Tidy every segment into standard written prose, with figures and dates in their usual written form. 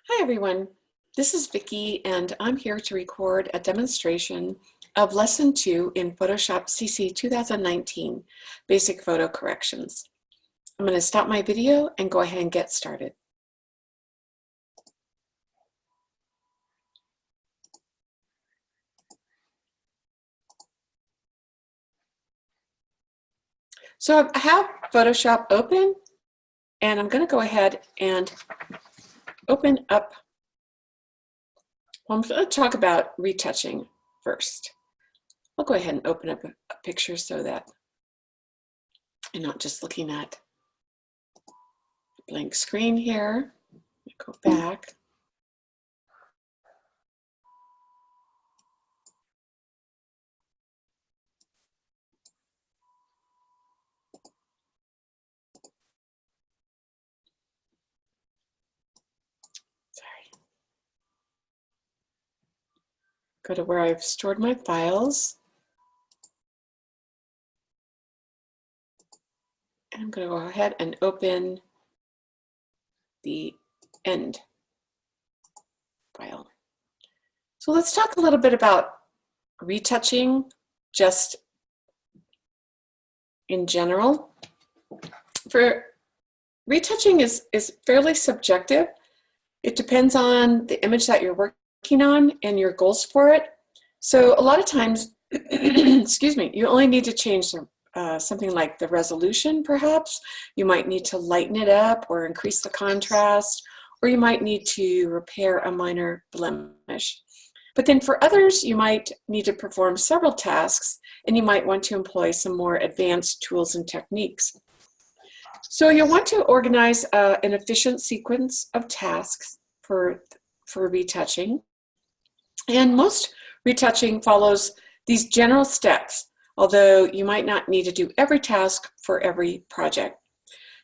Hi everyone, this is Vicki and I'm here to record a demonstration of Lesson 2 in PhotoshopCC 2019 Basic Photo Corrections. I'm going to stop my video and go ahead and get started. So I have Photoshop open and I'm going to go ahead and open up. Well, I'm going to talk about retouching first. I'll go ahead and open up a picture so that I'm not just looking at a blank screen here. Go back. Go to where I've stored my files. And I'm going to go ahead and open the end file. So let's talk a little bit about retouching just in general. For retouching is fairly subjective. It depends on the image that you're working on and your goals for it. So a lot of times, excuse me, you only need to change something like the resolution perhaps. You might need to lighten it up or increase the contrast, or you might need to repair a minor blemish. But then for others, you might need to perform several tasks and you might want to employ some more advanced tools and techniques. So you'll want to organize an efficient sequence of tasks for retouching. And most retouching follows these general steps, although you might not need to do every task for every project.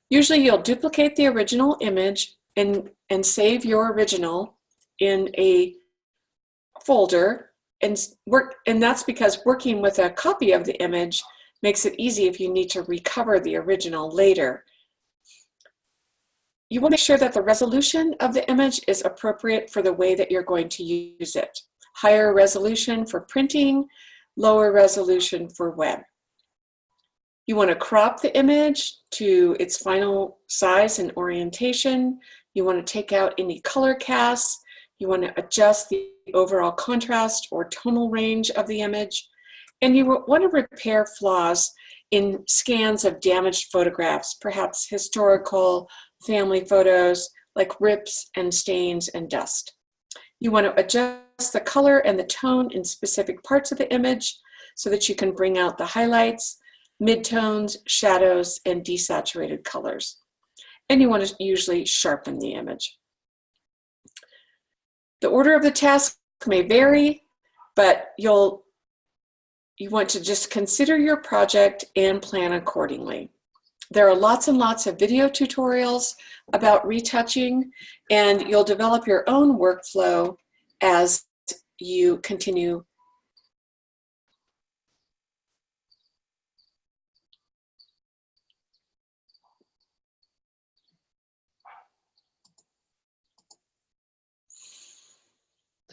Usually you'll duplicate the original image and save your original in a folder and that's because working with a copy of the image makes it easy if you need to recover the original later. You want to make sure that the resolution of the image is appropriate for the way that you're going to use it. Higher resolution for printing, lower resolution for web. You want to crop the image to its final size and orientation. You want to take out any color casts. You want to adjust the overall contrast or tonal range of the image. And you want to repair flaws in scans of damaged photographs, perhaps historical, family photos like rips and stains and dust. You want to adjust the color and the tone in specific parts of the image so that you can bring out the highlights, midtones, shadows, and desaturated colors. And you want to usually sharpen the image. The order of the task may vary, but you want to just consider your project and plan accordingly. There are lots and lots of video tutorials about retouching, and you'll develop your own workflow as you continue.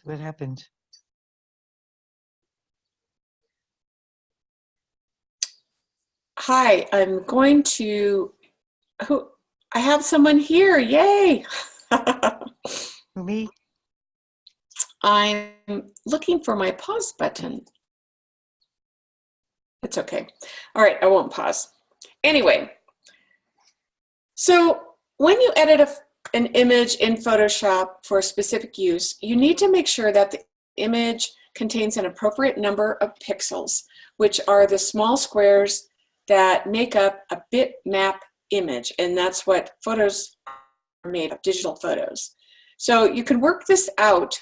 What happened? Hi, I'm going to, I have someone here, yay! Me? I'm looking for my pause button. It's okay. All right, I won't pause. Anyway, so when you edit an image in Photoshop for a specific use, you need to make sure that the image contains an appropriate number of pixels, which are the small squares that make up a bitmap image, and that's what photos are made of, digital photos. So you can work this out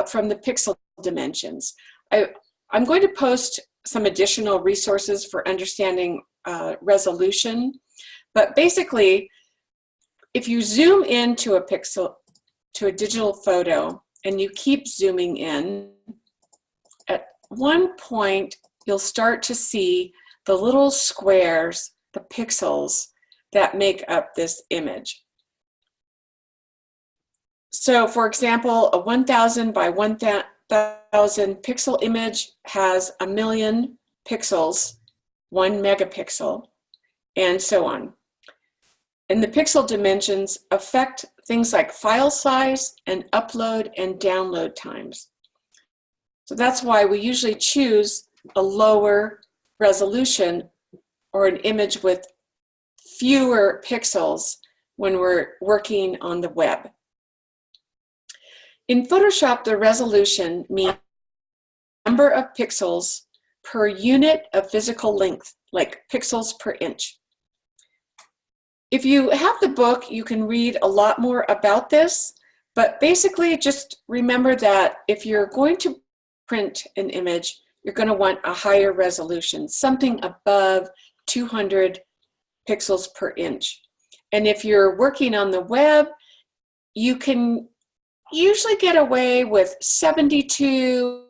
from the pixel dimensions. I'm going to post some additional resources for understanding resolution, but basically, if you zoom into a pixel, to a digital photo, and you keep zooming in, at one point, you'll start to see the little squares, the pixels that make up this image. So for example, a 1000 by 1000 pixel image has 1,000,000 pixels, 1 megapixel, and so on. And the pixel dimensions affect things like file size and upload and download times. So that's why we usually choose a lower resolution or an image with fewer pixels when we're working on the web. In Photoshop, the resolution means number of pixels per unit of physical length, like pixels per inch. If you have the book, you can read a lot more about this, but basically just remember that if you're going to print an image, you're going to want a higher resolution, something above 200 pixels per inch. And if you're working on the web, you can usually get away with 72,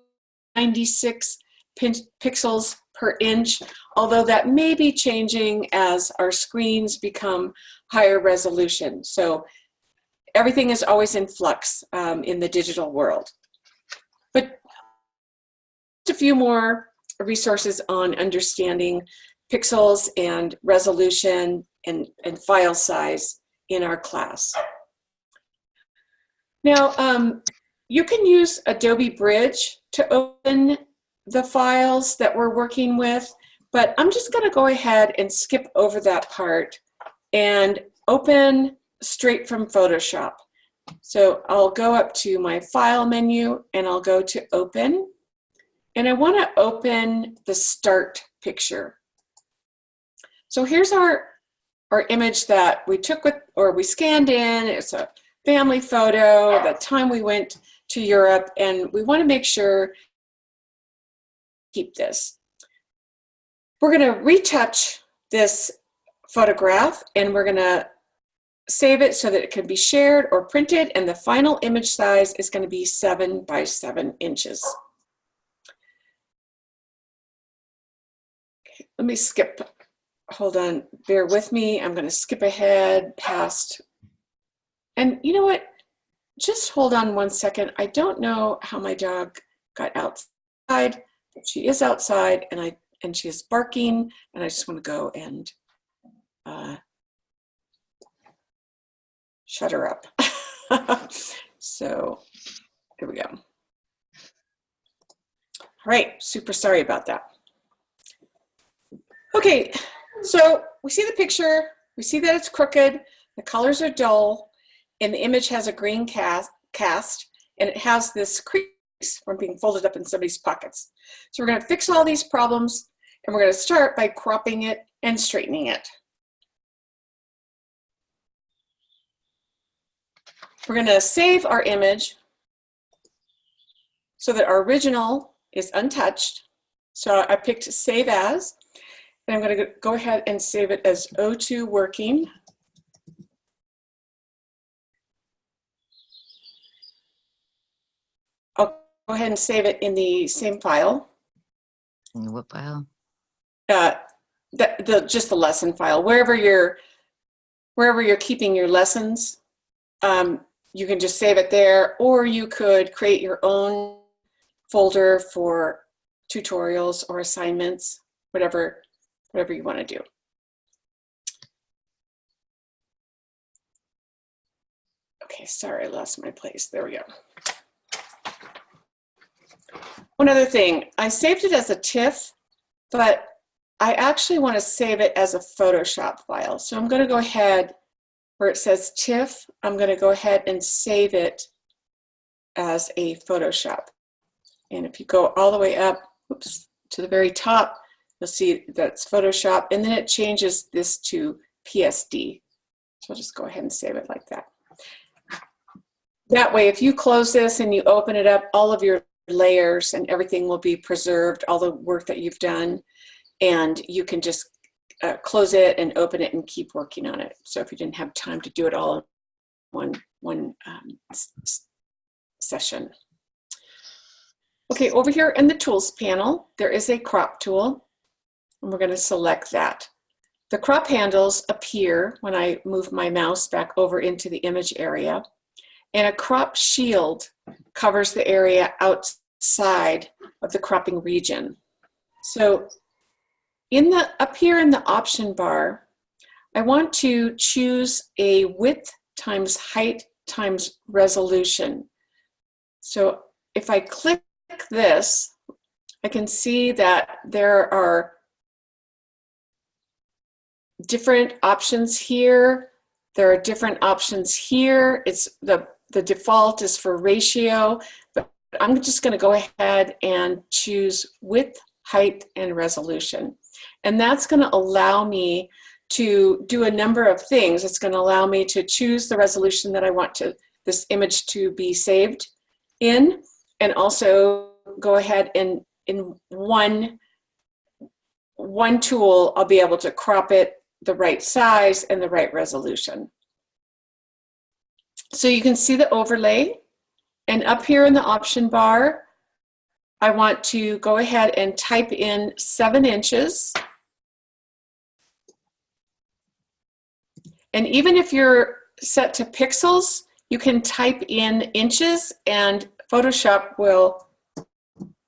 96 pixels per inch, although that may be changing as our screens become higher resolution. So everything is always in flux in the digital world. But just a few more resources on understanding pixels and resolution and file size in our class. Now, you can use Adobe Bridge to open the files that we're working with, but I'm just going to go ahead and skip over that part and open straight from Photoshop. So I'll go up to my File menu and I'll go to Open, and I want to open the Start picture. So here's our image that we took with, or we scanned in. It's a family photo, the time we went to Europe, and we want to make sure keep this. We're going to retouch this photograph and we're going to save it so that it can be shared or printed, and the final image size is going to be 7 by 7 inches. Okay, let me skip. Hold on, bear with me. I'm going to skip ahead past. And you know what? Just hold on one second. I don't know how my dog got outside. She is outside, and she is barking, and I just want to go and shut her up. So here we go. All right, super sorry about that. Okay, so we see the picture, we see that it's crooked, the colors are dull, and the image has a green cast, and it has this crease from being folded up in somebody's pockets. So we're going to fix all these problems, and we're going to start by cropping it and straightening it. We're going to save our image so that our original is untouched. So I picked Save As, and I'm going to go ahead and save it as O2 Working. I'll go ahead and save it in the same file. In what file? Just the lesson file. Wherever you're keeping your lessons, you can just save it there, or you could create your own folder for tutorials or assignments, whatever you want to do. Okay, sorry, I lost my place. There we go. One other thing, I saved it as a TIFF, but I actually want to save it as a Photoshop file. So I'm going to go ahead where it says TIFF, I'm going to go ahead and save it as a Photoshop. And if you go all the way up, oops, to the very top, you'll see that's Photoshop, and then it changes this to PSD. So I'll just go ahead and save it like that. That way, if you close this and you open it up, all of your layers and everything will be preserved, all the work that you've done, and you can just close it and open it and keep working on it. So if you didn't have time to do it all in one session. Okay, over here in the Tools panel, there is a crop tool, and we're going to select that. The crop handles appear when I move my mouse back over into the image area, and a crop shield covers the area outside of the cropping region. So up here in the option bar, I want to choose a width times height times resolution. So if I click this, I can see that there are different options here. There are different options here. It's the default is for ratio, but I'm just going to go ahead and choose width, height, and resolution. And that's going to allow me to do a number of things. It's going to allow me to choose the resolution that I want this image to be saved in, and also go ahead and in one tool, I'll be able to crop it the right size and the right resolution. So you can see the overlay, and up here in the option bar, I want to go ahead and type in 7 inches. And even if you're set to pixels, you can type in inches and Photoshop will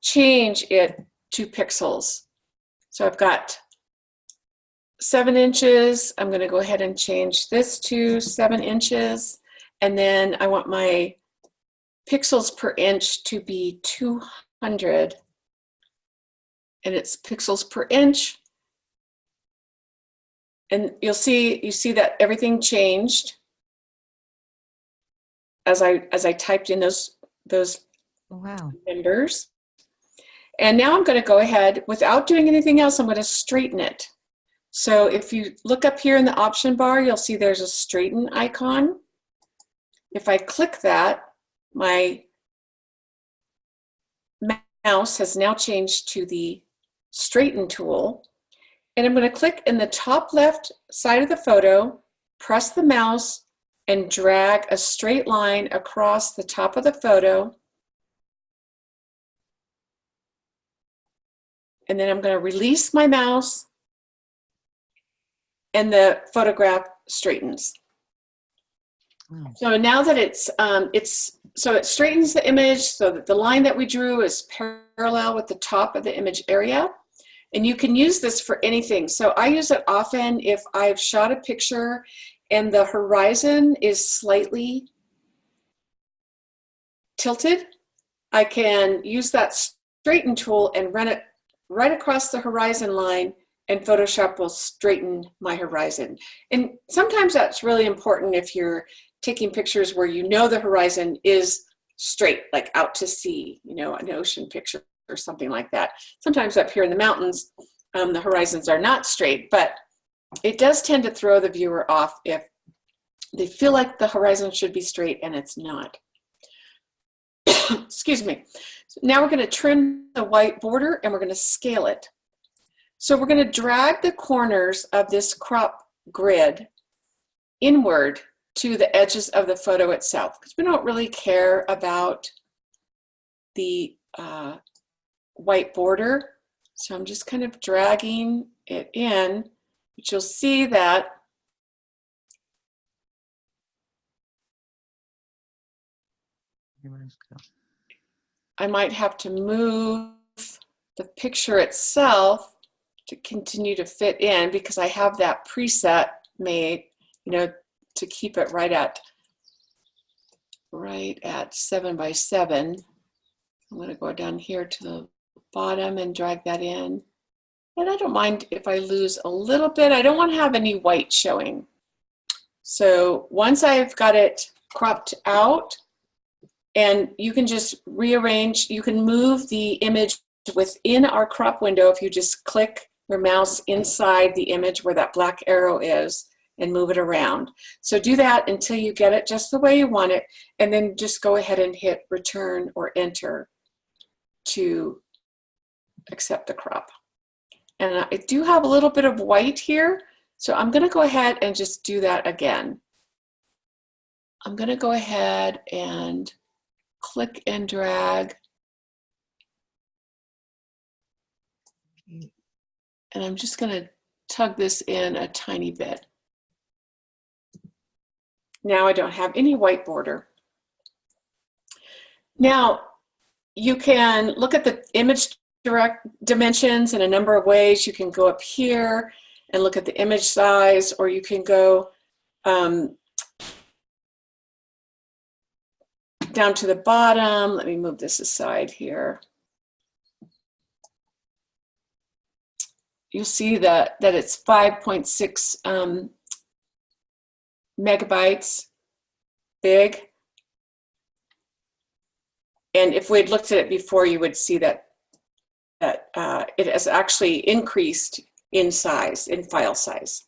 change it to pixels. So I've got 7 inches. I'm going to go ahead and change this to 7 inches. And then I want my pixels per inch to be 200. And it's pixels per inch. And you see that everything changed as I typed in those Wow. numbers. And now I'm going to go ahead, without doing anything else, I'm going to straighten it. So if you look up here in the option bar, you'll see there's a straighten icon. If I click that, my mouse has now changed to the straighten tool. And I'm going to click in the top left side of the photo, press the mouse, and drag a straight line across the top of the photo. And then I'm going to release my mouse, and the photograph straightens. Wow. So now that it straightens the image so that the line that we drew is parallel with the top of the image area. And you can use this for anything. So I use it often if I've shot a picture and the horizon is slightly tilted. I can use that straighten tool and run it right across the horizon line, and Photoshop will straighten my horizon. And sometimes that's really important if you're taking pictures where you know the horizon is straight, like out to sea, you know, an ocean picture or something like that. Sometimes up here in the mountains, the horizons are not straight, but it does tend to throw the viewer off if they feel like the horizon should be straight and it's not. Excuse me. So now we're going to trim the white border and we're going to scale it. So we're going to drag the corners of this crop grid inward to the edges of the photo itself, because we don't really care about the white border. So I'm just kind of dragging it in, but you'll see that I might have to move the picture itself to continue to fit in, because I have that preset made, you know, to keep it right at 7 by 7. I'm going to go down here to the bottom and drag that in. And I don't mind if I lose a little bit. I don't want to have any white showing. So once I've got it cropped out, and you can just rearrange, you can move the image within our crop window if you just click your mouse inside the image where that black arrow is and move it around. So do that until you get it just the way you want it, and then just go ahead and hit return or enter to accept the crop. And I do have a little bit of white here, so I'm going to go ahead and just do that again. I'm going to go ahead and click and drag. And I'm just going to tug this in a tiny bit. Now I don't have any white border. Now, you can look at the image direct dimensions in a number of ways. You can go up here and look at the image size, or you can go down to the bottom. Let me move this aside here. You'll see that it's 5.6 megabytes big. And if we'd looked at it before, you would see that it has actually increased in size, in file size.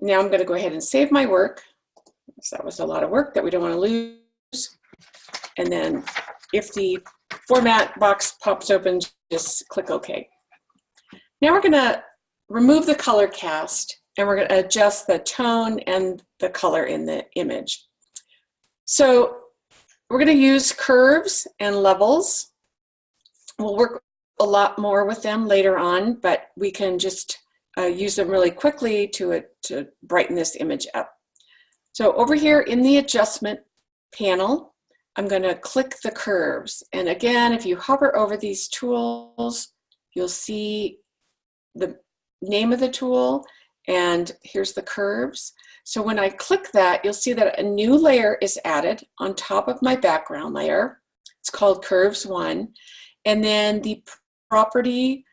Now I'm going to go ahead and save my work. So that was a lot of work that we don't want to lose. And then if the format box pops open, just click OK. Now we're going to remove the color cast, and we're going to adjust the tone and the color in the image. So we're going to use curves and levels. We'll work a lot more with them later on, but we can just use them really quickly to brighten this image up. So over here in the adjustment panel, I'm going to click the curves. And again, if you hover over these tools, you'll see the name of the tool, and here's the curves. So when I click that, you'll see that a new layer is added on top of my background layer. It's called Curves 1. And then the properties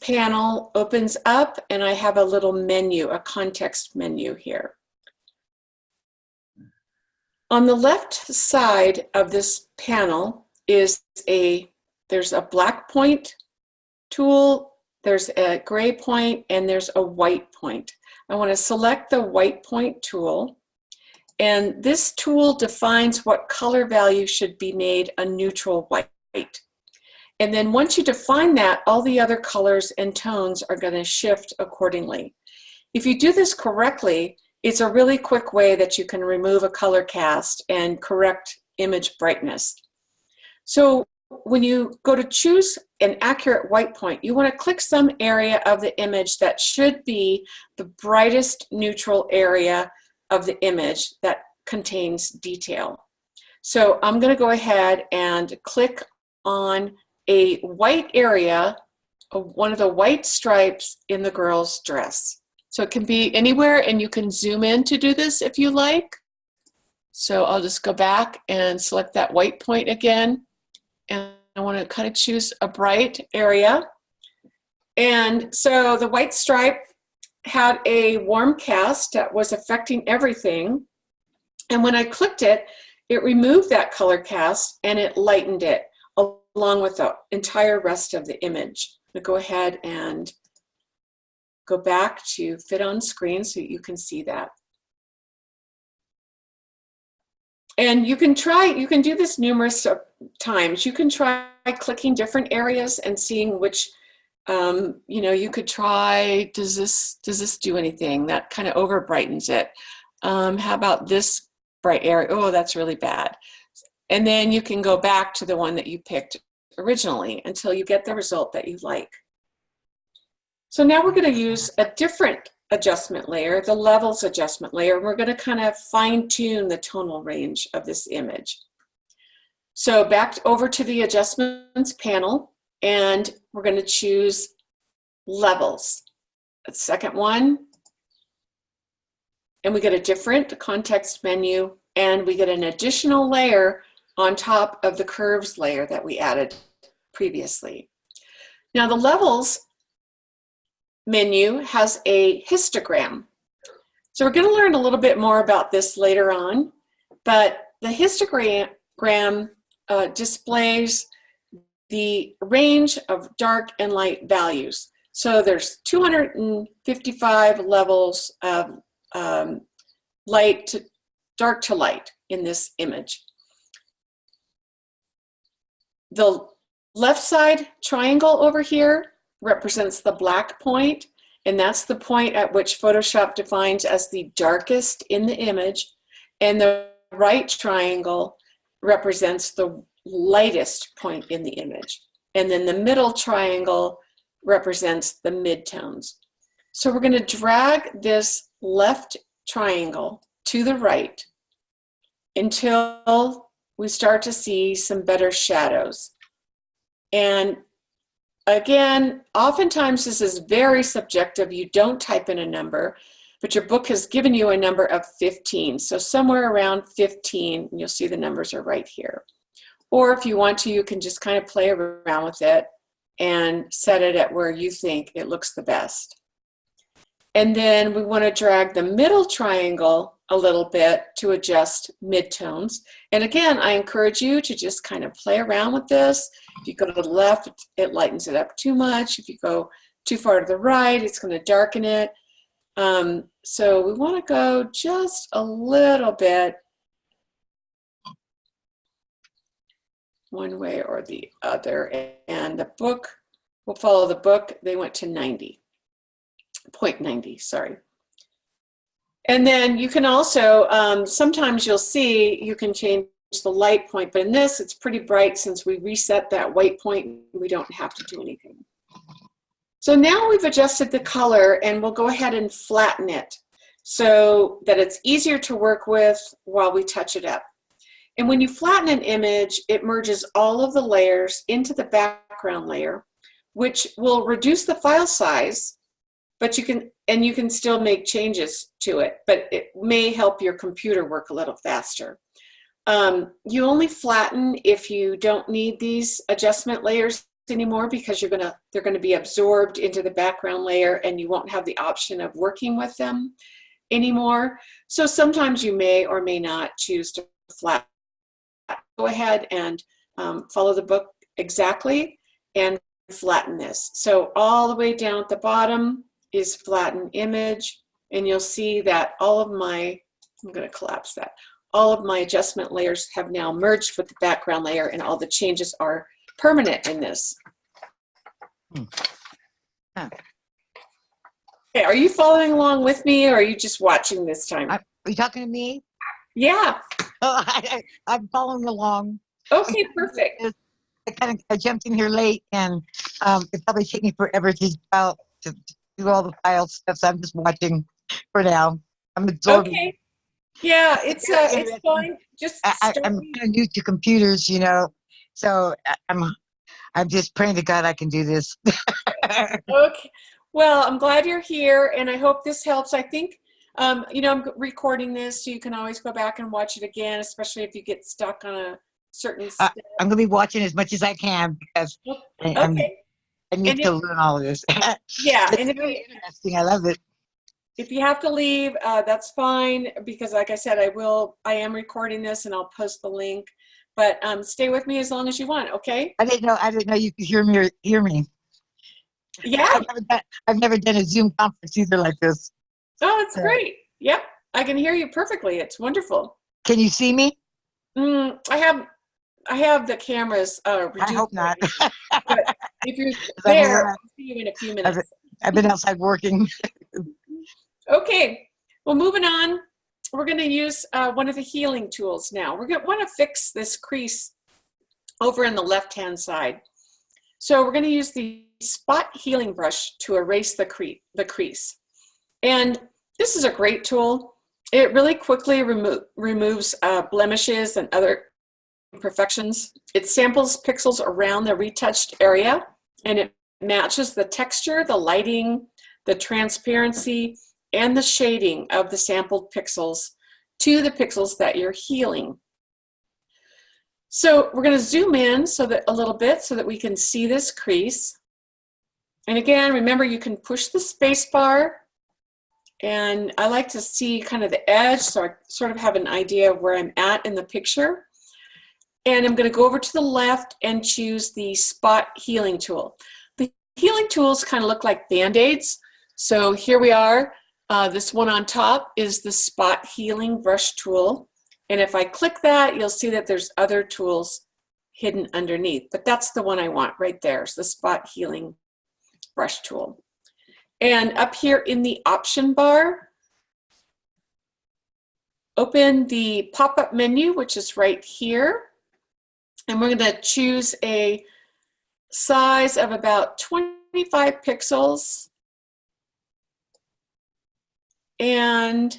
panel opens up, and I have a little menu, a context menu here. On the left side of this panel is there's a black point tool, there's a gray point, and there's a white point. I want to select the white point tool, and this tool defines what color value should be made a neutral white. And then once you define that, all the other colors and tones are going to shift accordingly. If you do this correctly, it's a really quick way that you can remove a color cast and correct image brightness. So when you go to choose an accurate white point, you want to click some area of the image that should be the brightest neutral area of the image that contains detail. So I'm going to go ahead and click on a white area, one of the white stripes in the girl's dress. So it can be anywhere, and you can zoom in to do this if you like. So I'll just go back and select that white point again. And I want to kind of choose a bright area. And so the white stripe had a warm cast that was affecting everything. And when I clicked it, it removed that color cast and it lightened it along with the entire rest of the image. I'm going to go ahead and go back to fit on screen so you can see that. And you can do this numerous times. You can try clicking different areas and seeing which, you could try, does this do anything? That kind of over brightens it. How about this bright area? Oh, that's really bad. And then you can go back to the one that you picked originally until you get the result that you like. So now we're going to use a different adjustment layer, the levels adjustment layer. We're going to kind of fine tune the tonal range of this image. So back over to the adjustments panel, and we're going to choose levels. The second one, and we get a different context menu, and we get an additional layer on top of the curves layer that we added previously. Now the levels menu has a histogram. So we're going to learn a little bit more about this later on, but the histogram displays the range of dark and light values. So there's 255 levels of dark to light in this image. The left side triangle over here represents the black point, and that's the point at which Photoshop defines as the darkest in the image, and the right triangle represents the lightest point in the image, and then the middle triangle represents the midtones. So we're going to drag this left triangle to the right, until we start to see some better shadows. And again, oftentimes this is very subjective. You don't type in a number, but your book has given you a number of 15. So somewhere around 15, and you'll see the numbers are right here. Or if you want to, you can just kind of play around with it and set it at where you think it looks the best. And then we want to drag the middle triangle a little bit to adjust midtones. And again, I encourage you to just kind of play around with this. If you go to the left, it lightens it up too much. If you go too far to the right, it's going to darken it. So we want to go just a little bit one way or the other. And the book, we'll follow the book. They went to 0.90, sorry. And then you can also, sometimes you'll see you can change the light point, but in this it's pretty bright since we reset that white point. We don't have to do anything. So now we've adjusted the color and we'll go ahead and flatten it so that it's easier to work with while we touch it up. And when you flatten an image, it merges all of the layers into the background layer, which will reduce the file size, but you can still make changes to it, but it may help your computer work a little faster. You only flatten if you don't need these adjustment layers anymore because they're gonna be absorbed into the background layer and you won't have the option of working with them anymore. So sometimes you may or may not choose to flatten. Go ahead and follow the book exactly and flatten this. So all the way down at the bottom is flatten image, and you'll see that all of my, I'm going to collapse that, all of my adjustment layers have now merged with the background layer and all the changes are permanent in this. Huh. Okay, are you following along with me or are you just watching this time? Are you talking to me? Yeah. Oh, I'm following along. Okay, perfect. I jumped in here late, and it probably take me forever to do all the file stuff. So I'm just watching for now. I'm absorbing. Okay. Yeah, it's fine. Just I'm kind of new to computers, you know, so I'm just praying to God I can do this. Okay. Well, I'm glad you're here, and I hope this helps. I think, you know, I'm recording this, so you can always go back and watch it again, especially if you get stuck on a certain step. I'm going to be watching as much as I can because Okay. I need to learn all of this. Yeah, It's really interesting. I love it. if you have to leave, that's fine, because like I said, I am recording this and I'll post the link, but stay with me as long as you want, okay? I didn't know you could hear me. Yeah. I've never done a Zoom conference either like this. Oh, it's great. Yep, I can hear you perfectly. It's wonderful. Can you see me? I have the cameras reduced. I hope not. But if you're there, I'll see you in a few minutes. I've been outside working. Okay, well, moving on, we're going to use one of the healing tools now. We're going to want to fix this crease over in the left-hand side. So we're going to use the spot healing brush to erase the crease. And this is a great tool. It really quickly removes blemishes and other imperfections. It samples pixels around the retouched area, and it matches the texture, the lighting, the transparency, and the shading of the sampled pixels to the pixels that you're healing. So we're going to zoom in a little bit so that we can see this crease. And again, remember, you can push the space bar, and I like to see kind of the edge so I sort of have an idea of where I'm at in the picture. And I'm going to go over to the left and choose the spot healing tool. The healing tools kind of look like Band-Aids. So here we are. This one on top is the spot healing brush tool. And if I click that, you'll see that there's other tools hidden underneath. But that's the one I want right there. It's the spot healing brush tool. And up here in the option bar, open the pop-up menu, which is right here. And we're going to choose a size of about 25 pixels and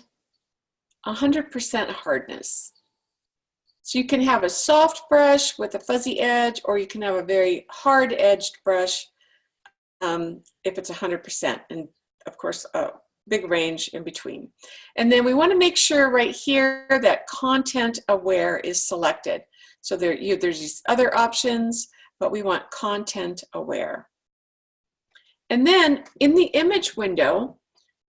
100% hardness. So you can have a soft brush with a fuzzy edge, or you can have a very hard-edged brush if it's 100%, and of course a big range in between. And then we want to make sure right here that content aware is selected. So there's these other options, but we want content aware. And then in the image window,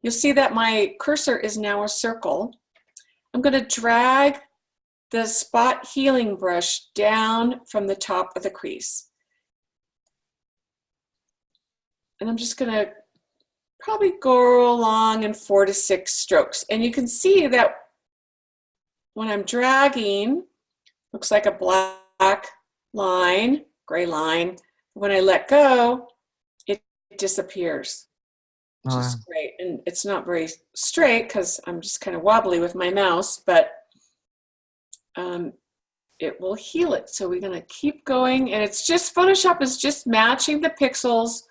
you'll see that my cursor is now a circle. I'm going to drag the spot healing brush down from the top of the crease. And I'm just going to probably go along in 4 to 6 strokes. And you can see that when I'm dragging, looks like a black line, gray line. When I let go, it disappears, which is great. And it's not very straight because I'm just kind of wobbly with my mouse, but it will heal it. So we're going to keep going. And it's just, Photoshop is just matching the pixels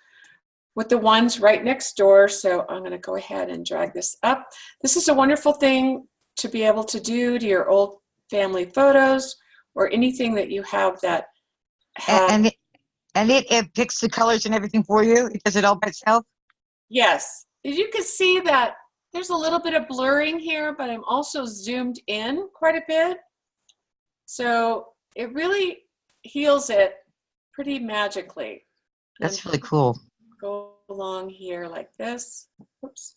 with the ones right next door. So I'm going to go ahead and drag this up. This is a wonderful thing to be able to do to your old family photos or anything that you have that have. And it picks the colors and everything for you? It does it all by itself? Yes. You can see that there's a little bit of blurring here, but I'm also zoomed in quite a bit. So it really heals it pretty magically. That's really cool. Go along here like this. Oops.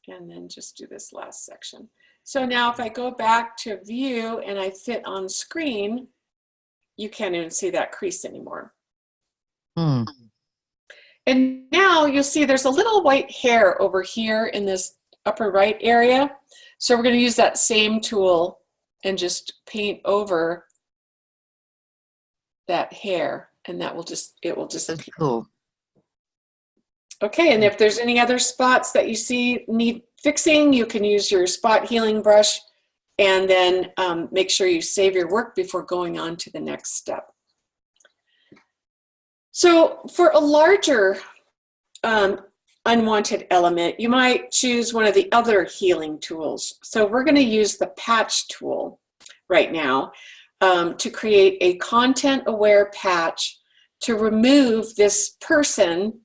And then just do this last section. So now if I go back to view and I fit on screen, you can't even see that crease anymore. And now you'll see there's a little white hair over here in this upper right area. So we're going to use that same tool and just paint over that hair, and that will just, it will just. That's cool. Okay, and if there's any other spots that you see need fixing, you can use your spot healing brush and then make sure you save your work before going on to the next step. So for a larger unwanted element, you might choose one of the other healing tools. So we're going to use the patch tool right now to create a content-aware patch to remove this person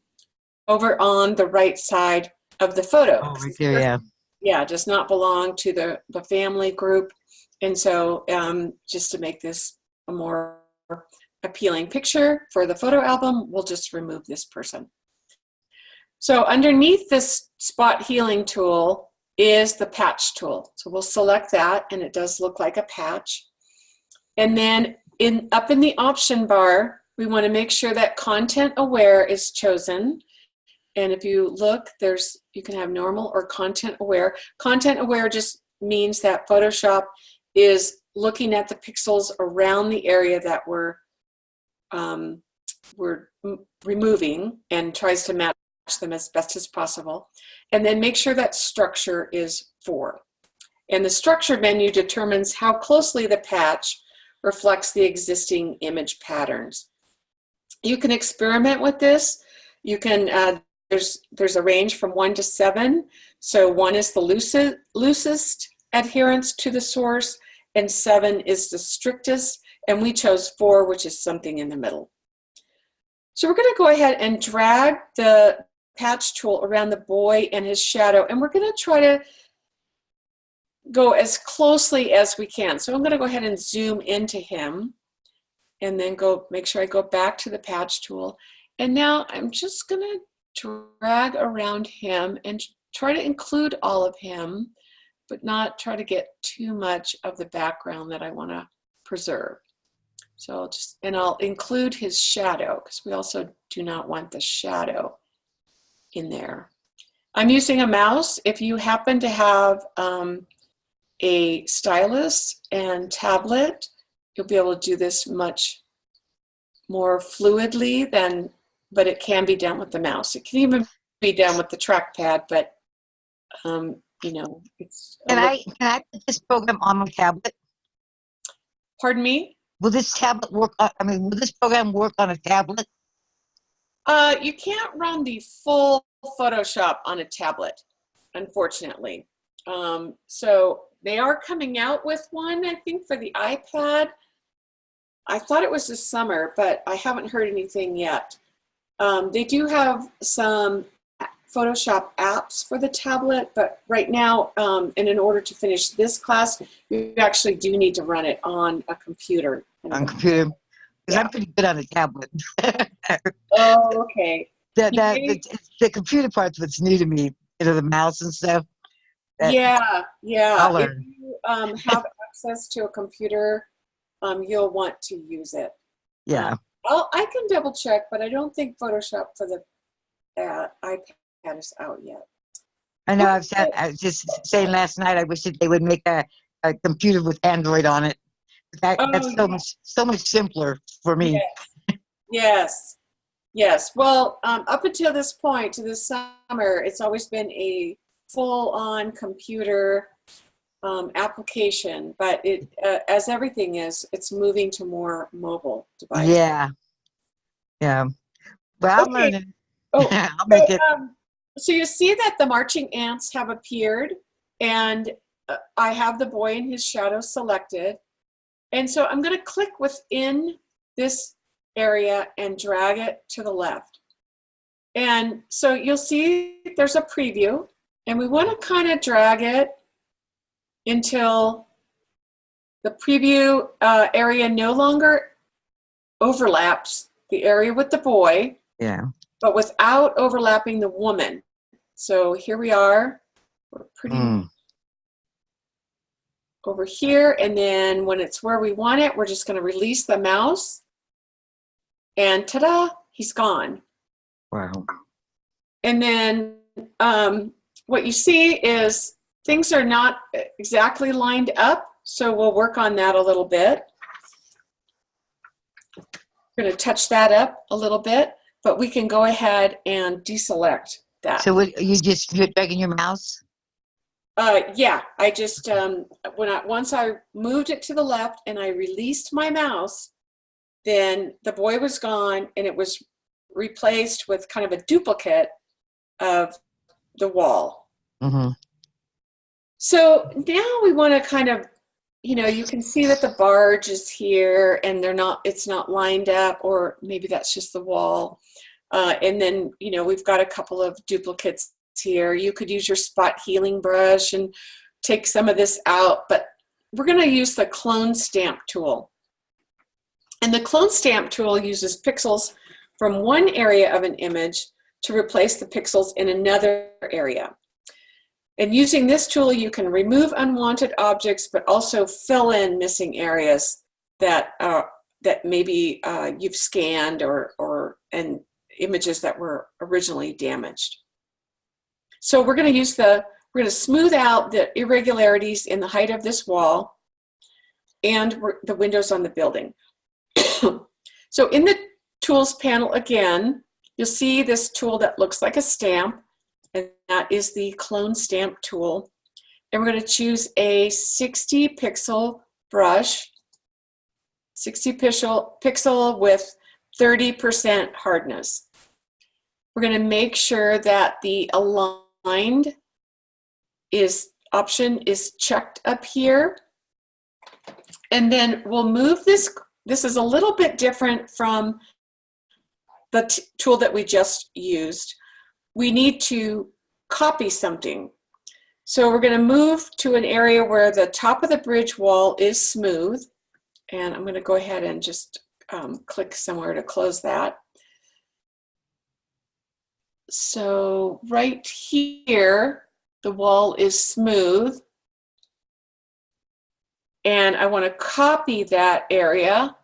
over on the right side of the photo. Oh, right there, yeah. Yeah, does not belong to the family group. And so just to make this a more appealing picture for the photo album, we'll just remove this person. So underneath this spot healing tool is the patch tool. So we'll select that, and it does look like a patch. And then up in the option bar, we want to make sure that content aware is chosen. And if you look, you can have normal or content aware. Content aware just means that Photoshop is looking at the pixels around the area that we're removing and tries to match them as best as possible. And then make sure that structure is 4. And the structure menu determines how closely the patch reflects the existing image patterns. You can experiment with this. You can, there's a range from 1 to 7. So 1 is the loosest adherence to the source, and 7 is the strictest, and we chose 4, which is something in the middle. So we're going to go ahead and drag the patch tool around the boy and his shadow, and we're going to try to go as closely as we can. So I'm going to go ahead and zoom into him, and then make sure I go back to the patch tool. And now I'm just going to drag around him and try to include all of him, but not try to get too much of the background that I want to preserve. So I'll include his shadow, because we also do not want the shadow in there. I'm using a mouse. If you happen to have a stylus and tablet, you'll be able to do this much more fluidly but it can be done with the mouse. It can even be done with the trackpad, but you know, it's. Can I put this program on my tablet? Pardon me? Will this tablet work? Will this program work on a tablet? You can't run the full Photoshop on a tablet, unfortunately. So they are coming out with one, I think, for the iPad. I thought it was this summer, but I haven't heard anything yet. They do have some Photoshop apps for the tablet, but right now, and in order to finish this class, you actually do need to run it on a computer. On computer, because Yeah. I'm pretty good on a tablet. Oh, okay. The computer part's what's new to me. You know, the mouse and stuff. Yeah. I'll If learn. you have access to a computer, you'll want to use it. Yeah. I can double check, but I don't think Photoshop for the iPad is out yet. I know. I was just saying last night. I wish that they would make a computer with Android on it. That's so much simpler for me. Yes. Well, up until this point, to this summer, it's always been a full-on computer application, but it, as everything is, it's moving to more mobile devices. Yeah. Well, I'm Okay. learning. Oh, I'll make it. So you see that the marching ants have appeared, and I have the boy in his shadow selected. And so I'm going to click within this area and drag it to the left. And so you'll see there's a preview, and we want to kind of drag it until the preview area no longer overlaps the area with the boy, but without overlapping the woman. So here we are. We're pretty over here, and then when it's where we want it, we're just going to release the mouse, and ta-da, he's gone. Wow. And then what you see is things are not exactly lined up, so we'll work on that a little bit. We're going to touch that up a little bit, but we can go ahead and deselect that. So you're dragging your mouse? Yeah, I just once I moved it to the left and I released my mouse, then the boy was gone, and it was replaced with kind of a duplicate of the wall. Mm-hmm. So now we want to kind of, you can see that the barge is here, and it's not lined up, or maybe that's just the wall. And then, we've got a couple of duplicates here. You could use your spot healing brush and take some of this out, but we're going to use the clone stamp tool. And the clone stamp tool uses pixels from one area of an image to replace the pixels in another area. And using this tool, you can remove unwanted objects, but also fill in missing areas that maybe you've scanned and images that were originally damaged. So we're going to smooth out the irregularities in the height of this wall and the windows on the building. So in the tools panel again, you'll see this tool that looks like a stamp, and that is the clone stamp tool. And we're going to choose a 60 pixel brush, 60 pixel with 30% hardness. We're going to make sure that the aligned option is checked up here. And then we'll move this. This is a little bit different from the tool that we just used. We need to copy something. So we're going to move to an area where the top of the bridge wall is smooth. And I'm going to go ahead and just click somewhere to close that. So right here, the wall is smooth. And I want to copy that area.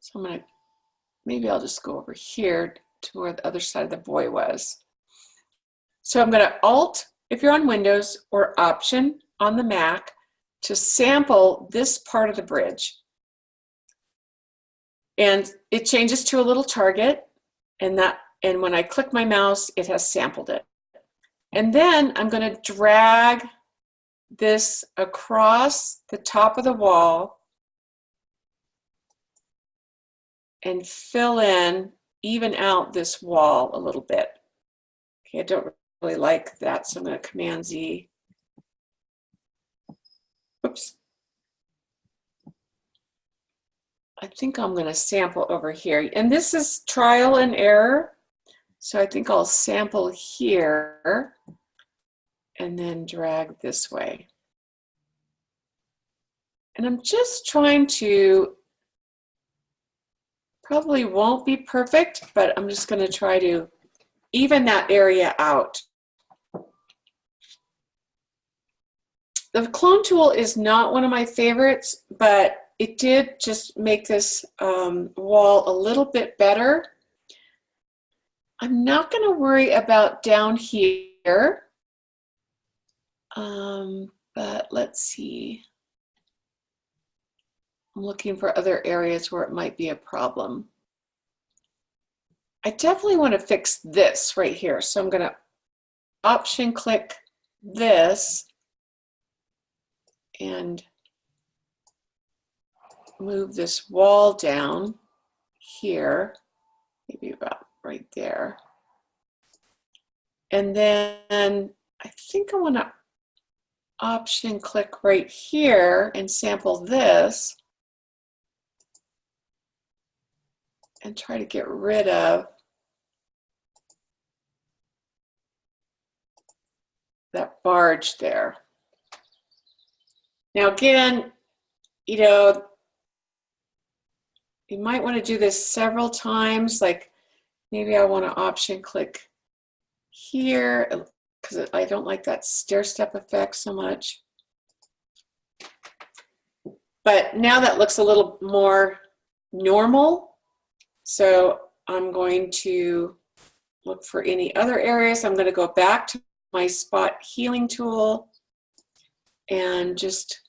So maybe I'll just go over here to where the other side of the boy was. So I'm going to Alt, if you're on Windows, or Option on the Mac, to sample this part of the bridge. And it changes to a little target, and when I click my mouse, it has sampled it. And then I'm going to drag this across the top of the wall and even out this wall a little bit. Okay, I don't really like that, so I'm going to Command Z. I think I'm going to sample over here. And this is trial and error. So I think I'll sample here and then drag this way. And I'm just trying to, probably won't be perfect, but I'm just going to try to even that area out. The clone tool is not one of my favorites, but it did just make this wall a little bit better. I'm not going to worry about down here, but let's see. I'm looking for other areas where it might be a problem. I definitely want to fix this right here. So I'm going to option click this and move this wall down here, maybe about right there. And then I think I want to option click right here and sample this and try to get rid of that barge there. Now again, you know, you might want to do this several times, like maybe I want to option click here because I don't like that stair step effect so much. But now that looks a little more normal. So I'm going to look for any other areas. I'm going to go back to my spot healing tool and just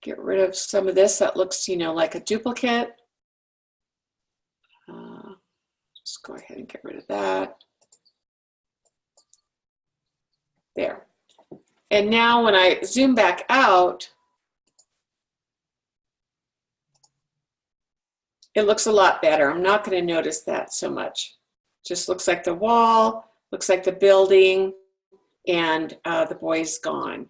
get rid of some of this that looks, you know, like a duplicate. Just go ahead and get rid of that. There. And now when I zoom back out, it looks a lot better. I'm not going to notice that so much. Just looks like the wall, looks like the building, and the boy's gone.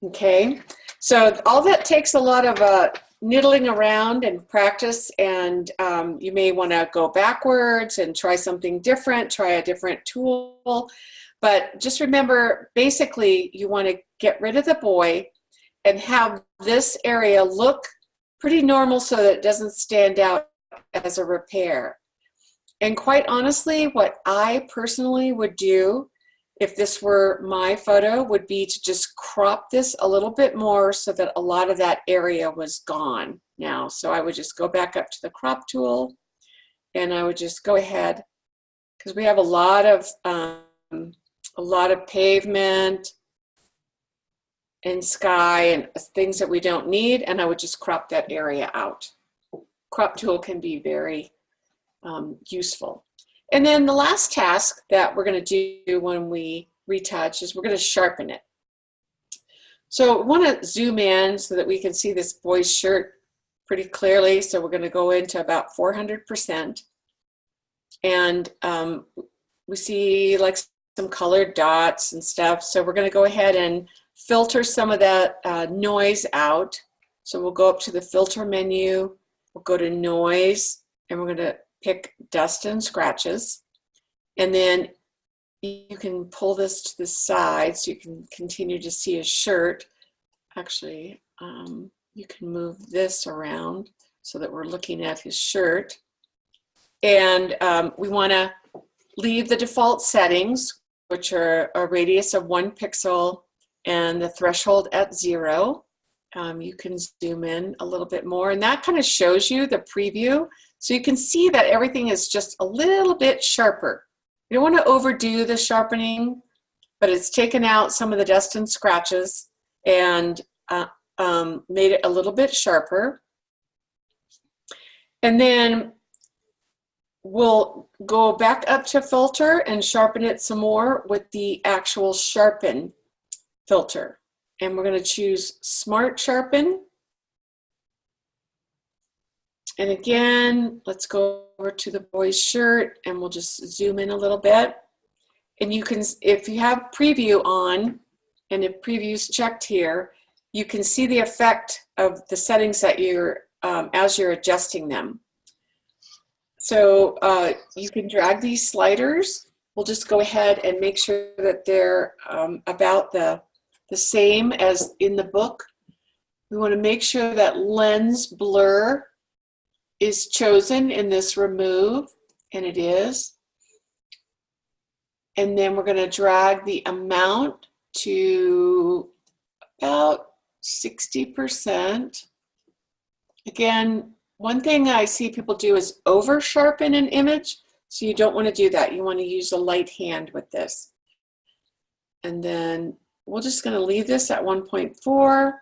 Okay, so all that takes a lot of niddling around and practice, and you may want to go backwards and try something different, try a different tool. But just remember, basically, you want to get rid of the boy and have this area look pretty normal so that it doesn't stand out as a repair. And quite honestly, what I personally would do if this were my photo would be to just crop this a little bit more so that a lot of that area was gone now. So I would just go back up to the crop tool and I would just go ahead, because we have a lot of pavement and sky and things that we don't need, and I would just crop that area out. Crop tool can be very useful. And then the last task that we're going to do when we retouch is we're going to sharpen it. So we want to zoom in so that we can see this boy's shirt pretty clearly. So we're going to go into about 400%. And we see like some colored dots and stuff. So we're going to go ahead and filter some of that noise out. So we'll go up to the filter menu, we'll go to noise, and we're going to pick dust and scratches. And then you can pull this to the side so you can continue to see his shirt. Actually, you can move this around so that we're looking at his shirt. And we want to leave the default settings, which are a radius of 1 pixel and the threshold at 0. You can zoom in a little bit more, and that kind of shows you the preview. So you can see that everything is just a little bit sharper. You don't want to overdo the sharpening, but it's taken out some of the dust and scratches and made it a little bit sharper. And then we'll go back up to filter and sharpen it some more with the actual sharpen filter. And we're going to choose Smart Sharpen. And again, let's go over to the boy's shirt and we'll just zoom in a little bit. And you can, if you have preview on, and if preview's checked here, you can see the effect of the settings that you're, as you're adjusting them. So you can drag these sliders. We'll just go ahead and make sure that they're about the same as in the book. We want to make sure that lens blur is chosen in this remove, and it is. And then we're going to drag the amount to about 60%. Again, one thing I see people do is over sharpen an image, so you don't want to do that. You want to use a light hand with this. And then we're just going to leave this at 1.4.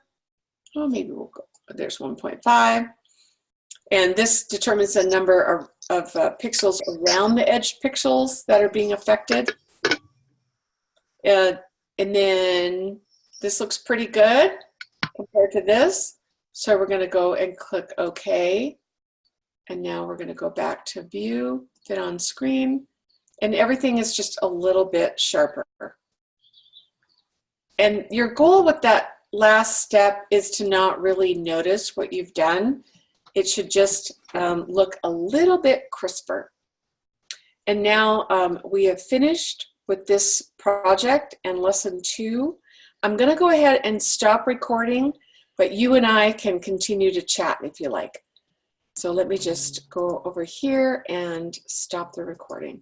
Oh, maybe we'll go, there's 1.5. And this determines the number of pixels around the edge pixels that are being affected. And then this looks pretty good compared to this. So we're going to go and click OK. And now we're going to go back to View, Fit on Screen. And everything is just a little bit sharper. And your goal with that last step is to not really notice what you've done. It should just look a little bit crisper. And now we have finished with this project and lesson 2. I'm going to go ahead and stop recording, but you and I can continue to chat if you like. So let me just go over here and stop the recording.